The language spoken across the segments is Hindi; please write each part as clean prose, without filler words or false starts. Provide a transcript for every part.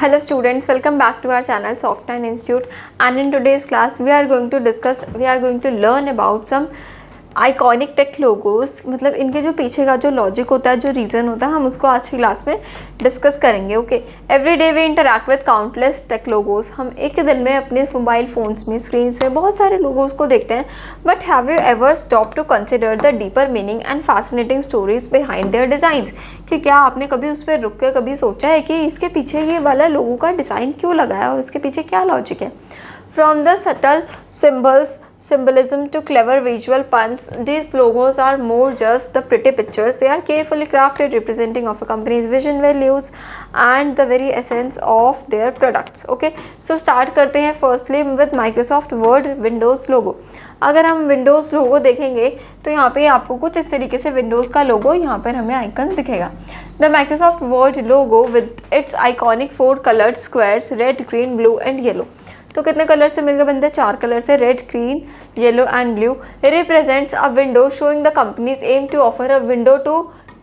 Hello students, welcome back to our channel Soft9 Institute, and in today's class we are going to learn about some iconic tech logos, मतलब इनके जो पीछे का जो लॉजिक होता है, जो रीज़न होता है, हम उसको आज की क्लास में डिस्कस करेंगे। Okay, every day we interact with countless tech logos. हम एक दिन में अपने मोबाइल फ़ोन्स में, स्क्रीन्स में बहुत सारे लोगोस को देखते हैं, but have you ever stop to consider the deeper meaning and fascinating stories behind their designs? कि क्या आपने कभी उस पर रुक के कभी सोचा है कि इसके पीछे ये वाला लोगों का डिज़ाइन क्यों लगा है और इसके पीछे क्या लॉजिक है? From the subtle symbolism to clever visual puns, these logos are more just the pretty pictures. They are carefully crafted, representing of a company's vision, values, and the very essence of their products. Okay, so start करते हैं firstly with Microsoft Word Windows logo. अगर हम Windows logo देखेंगे तो यहाँ पे आपको कुछ इस तरीके से Windows का लोगो यहाँ पर हमें आइकन दिखेगा. The Microsoft Word logo with its iconic 4 colored squares, red, green, blue, and yellow. तो कितने कलर से मिलकर बनते हैं? 4 कलर से, red, green, yellow and blue. Represents a window showing the company's aim to offer a window to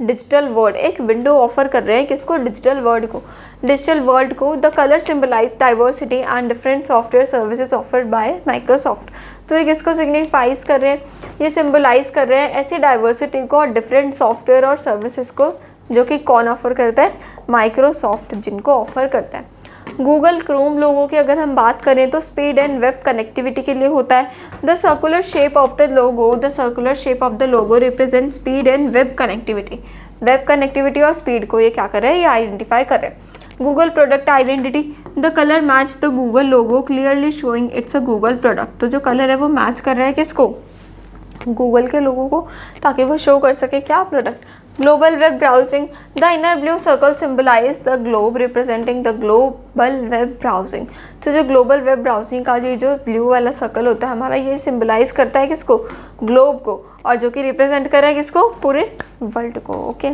digital world. एक विंडो ऑफर कर रहे हैं किसको? डिजिटल वर्ल्ड को. डिजिटल वर्ल्ड को the colour symbolise diversity and different software services offered by Microsoft. तो ये किसको सिग्निफाइज कर रहे हैं? ये सिंबलाइज कर रहे हैं ऐसी डाइवर्सिटी को और डिफरेंट सॉफ्टवेयर और सर्विसेज को, जो कि कौन ऑफर करता है? माइक्रोसॉफ्ट, जिनको ऑफर करता है. गूगल क्रोम लोगों की अगर हम बात करें तो स्पीड एंड वेब कनेक्टिविटी के लिए होता है. The circular shape of the logo represent speed and web connectivity. Web connectivity और स्पीड को ये क्या कर रहे हैं? ये आइडेंटिफाई कर रहे हैं. Google product identity, the colour match the Google logo clearly showing it's a Google product. तो जो कलर है वो मैच कर रहा है किसको? गूगल के लोगों को, ताकि वो शो कर सके क्या? Product. Global web browsing, the inner blue circle symbolise the globe representing the global web browsing. तो जो ग्लोबल वेब ब्राउजिंग का जो ब्लू वाला सर्कल होता है हमारा, ये सिंबलाइज करता है किसको? ग्लोब को, और जो कि रिप्रेजेंट कर रहा है किसको? पूरे वर्ल्ड को. ओके,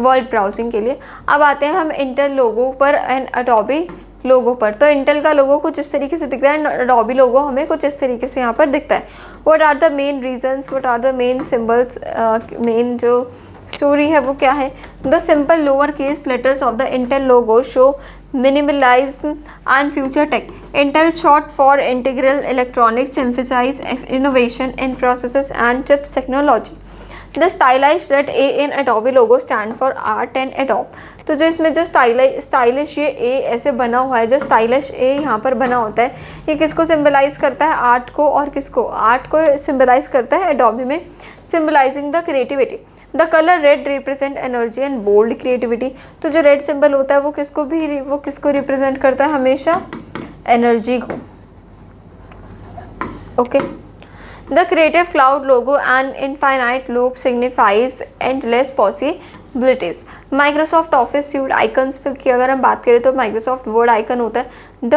वर्ल्ड ब्राउजिंग के लिए. अब आते हैं हम इंटेल लोगो पर एंड एडोबी लोगो पर. तो इंटेल का लोगो कुछ इस तरीके से दिख रहा है, एडोबी लोगो हमें कुछ इस तरीके से यहाँ पर दिखता है. What are the main reasons, what are the main symbols, main जो स्टोरी है वो क्या है? The simple lower case letters of the Intel logo show minimalize and future tech. Intel short for integral electronics emphasize innovation in processes and chips technology. The stylize red A in Adobe logo stand for art and Adobe. तो जो इसमें जो स्टाइलिश ये ए ऐसे बना हुआ है, जो स्टाइलिश ए यहाँ पर बना होता है, ये किसको सिंबलाइज करता है? आर्ट को. और किसको? आर्ट को सिंबलाइज करता है एडोबी में, symbolising the creativity. The colour red represent energy and bold creativity. तो जो रेड सिंबल होता है वो किसको रिप्रेजेंट करता है? हमेशा एनर्जी को. Okay. The creative cloud logo and infinite loop signifies endless possibilities. Microsoft office suit icons की अगर हम बात करें तो माइक्रोसॉफ्ट वर्ड आइकन होता है. The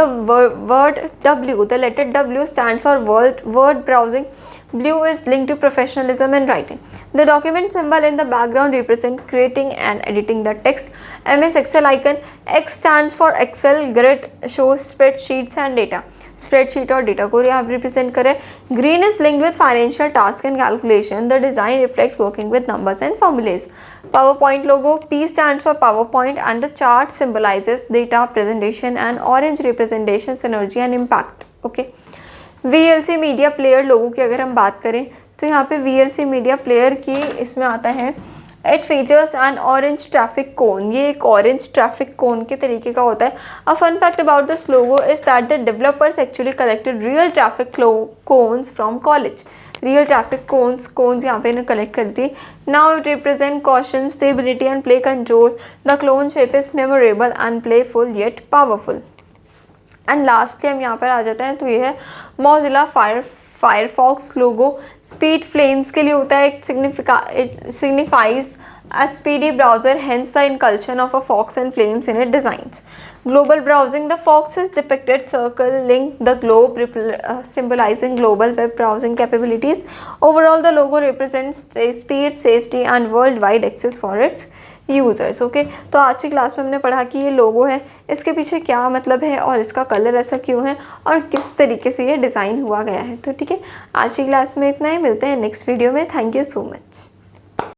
Word W, the letter W stand for Word browsing. Blue is linked to professionalism and writing. The document symbol in the background represents creating and editing the text. MS Excel icon, X stands for Excel, grid shows spreadsheets and data. Spreadsheet और data को यहाँ represent करें. Green is linked with financial task and calculation. The design reflects working with numbers and formulas. PowerPoint logo, P stands for PowerPoint and the chart symbolizes data presentation, and orange representations energy and impact. Okay. VLC media player लोगों की अगर हम बात करें तो यहाँ पे VLC मीडिया प्लेयर की इसमें आता है it features an orange traffic cone. ये एक ऑरेंज ट्रैफिक कोन के तरीके का होता है. A fun fact about this logo is that the developers actually collected real traffic cones from college. Real traffic cones यहाँ पे इन्हें कलेक्ट कर दी. Now it represent caution, stability and play control. The cone shape is memorable and playful yet powerful. And lastly हम यहाँ पर आ जाते हैं तो ये है Mozilla Firefox logo. Speed flames के लिए होता है. It signifies a speedy browser, hence the inclusion of a fox and flames in it designs. Global browsing, the fox is depicted circling the globe symbolizing global web browsing capabilities. Overall the logo represents speed, safety and worldwide access for its users. Okay, तो आज की क्लास में हमने पढ़ा कि ये लोगो है, इसके पीछे क्या मतलब है और इसका कलर ऐसा क्यों है और किस तरीके से ये डिज़ाइन हुआ गया है. तो ठीक है, आज की क्लास में इतना ही. मिलते हैं नेक्स्ट वीडियो में. Thank you so much.